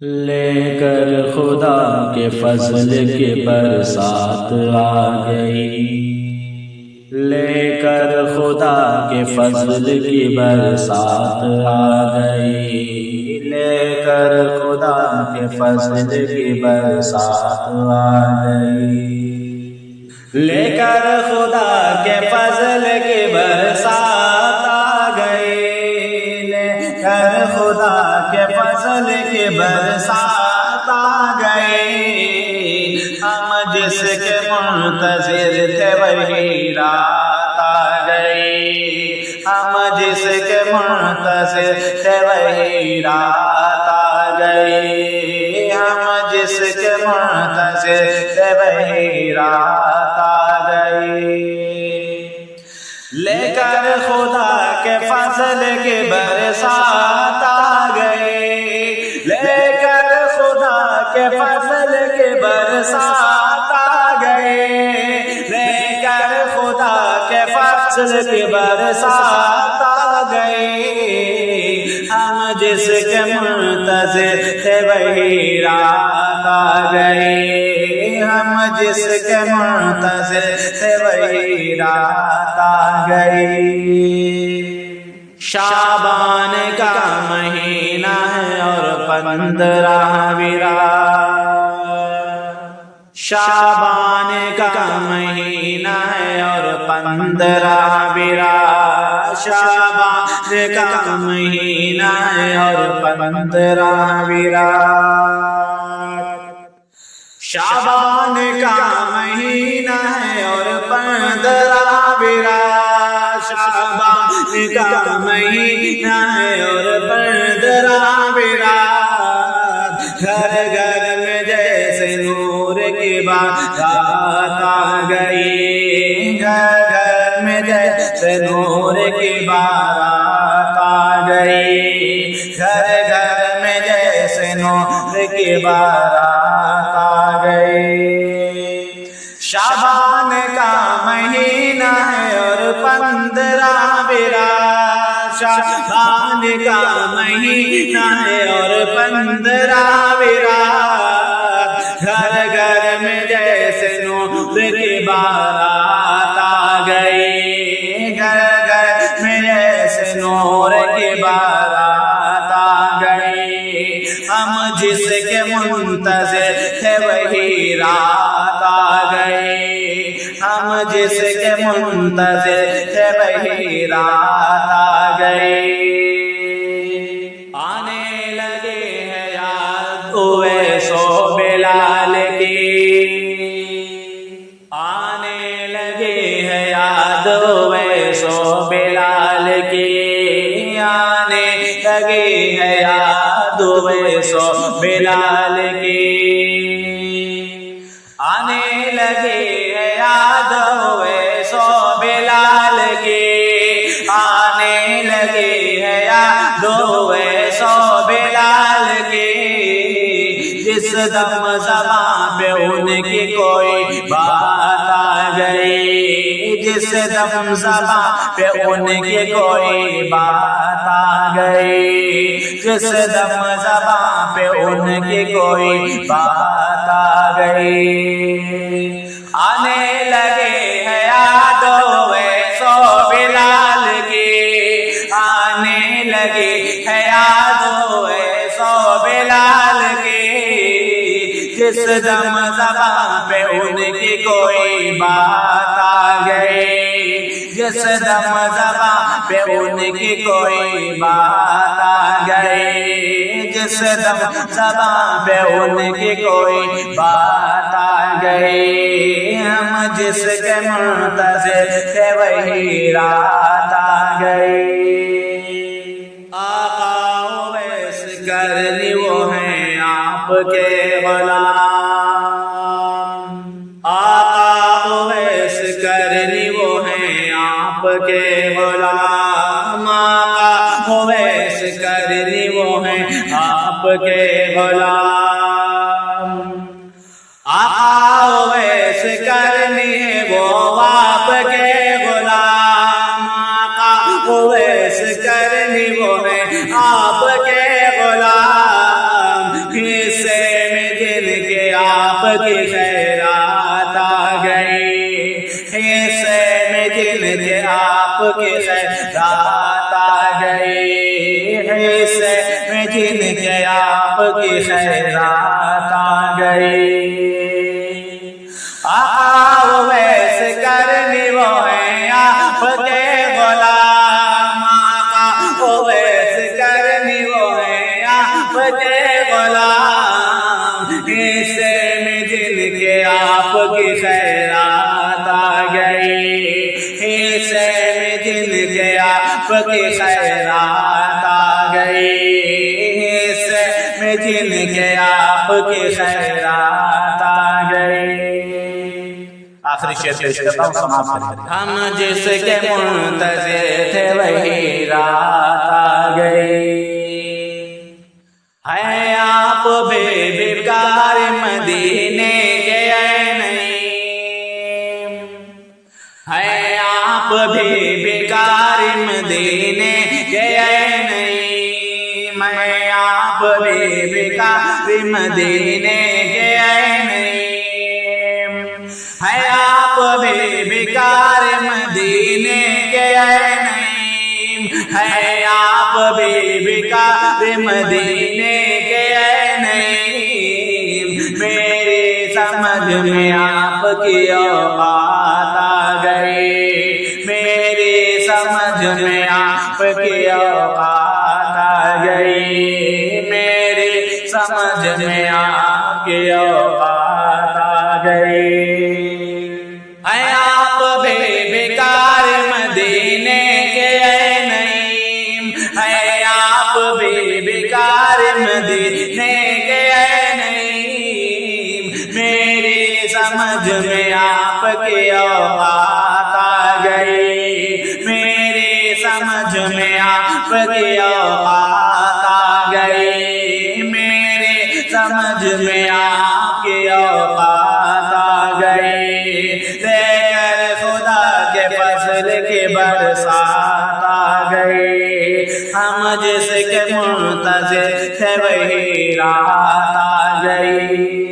لے کر خدا کے فضل کے برسات آ گئی، لے کر خدا کے فضل کی برسات آ گئی، لے کر خدا کے فضل کی برسات آ گئی، لے کر خدا کے فضل کی برسات آ گئی، لے کر خدا کے فضل کی برسات آ گئی، ہم جس کے منتظر تھے وہی رات آ گئی، ہم جس کے منتظر تھے وہی رات آ گئی، ہم جس کے منتظر تھے وہی رات آ گئی، لے کر خدا کے فضل کی برسات آ گئی، لے کر خدا کے فضل کی برسات آ گئی، لے کر خدا کے فضل کی برسات آ گئی، ہم جس کے منتظر تھے وہی رات آ گئی، ہم جس کے منتظر تھے وہی رات آ گئی، شعبان کا مہینہ ہے اور 15 شعبان کا مہینہ ہے اور 15 شعبان کا مہینہ ہے اور 15 شعبان کا مہینہ ہے اور 15 شعبان کا مہینہ ہے اور 15 گھر گھر میں جیسے نور کی بارات آ گئی، گھر گھر میں جیسے نور کی بارات آ گئی، گھر گھر میں جیسے نور کی بارات آ گئی، شعبان کا مہینہ ہے اور 15 شعبان کا مہینہ ہے اور 15 گھر گھر میں جیسے نور کی بارات آ گئی، گھر گھر میں جیسے نور کی بارات آ گئی، ہم جس کے منتظر تھے وہی رات آ گئی، ہم جس کے منتظر تھے وہی رات آ گئی، آنے لگے ہیں یاد اویس و بلال کی، آنے لگے ہیں یاد اویس و بلال کی، آنے لگے ہیں یاد اویس و بلال کی، آنے لگے ہیں یاد اویس و بلال کی، آنے لگے ہیں یاد اویس و بلال کی، جس دم زباں پہ ان کی کوئی بات آ گئی، جس دم زباں پہ ان کی کوئی بات آ گئی، جس دم زباں پہ ان کی کوئی بات آ گئی، آنے لگے ہیں یاد اویس و بلال کی، آنے لگے ہیں یاد اویس و بلال کی، جس دم زباں پہ ان کی کوئی بات آ گئی، جس دم زباں پہ ان کی کوئی بات آ گئی، جس دم زباں پہ ان کی کوئی بات آ گئی، ہم جس کے منتظر تھے وہی رات آ گئی، آقا اویس کرنی وہ ہیں آپ کے غلام، آقا اویس کرنی وہ ہیں آپ کے غلام، آقا اویس کرنی وہ ہیں آپ کے غلام، آقا اویس کرنی ہے وہ آپ کے غلام، آقا اویس کرنی وہ ہے آپ کے غلام، آپ کی خیرات آ گئی۔ آقا ویسے کرنی وہ ہیں آپ کے غلام، آقا ویسے کرنی وہ ہیں آپ کے غلام، حصے میں جن کے آپ کی خیرات آ گئی، حصے میں جن کے آپ کی خیرات آ گئی، حصے میں جن کے آپ کی خیرات آ گئی۔ آخری شعر پیش کرتا ہوں، سماعت کریں۔ ہم جس کے منتظر تھے وہی رات آ گئی، ہے آپ بے بیکار مدینے کے اے نعیم، ہے آپ بے بیکار مدینے کے اے نعیم، ہے آپ بے بیکار مدینے کے اے نعیم، ہے آپ بے بیکار مدینے کے اے نعیم، ہے آپ بے بیکار مدینے کے اے نعیم، میری سمجھ میں آپ کی اوقات آ گئی، میری سمجھ میں آپ کی اوقات آ گئی، میری سمجھ میں آپ کی اوقات آ گئی، ہے آپ بے بیکار مدینے کے اے نعیم، ہے آپ بے بیکار مدینے کے اے نعیم، میری سمجھ میں آپ کی اوقات آ گئی، میری سمجھ میں آپ کی اوقات آ گئی، میری سمجھ میں آپ کی اوقات آ گئی، لے کر خدا کے فضل کی برسات آ گئی، ہم جس کے منتظر تھے وہی رات آ گئی۔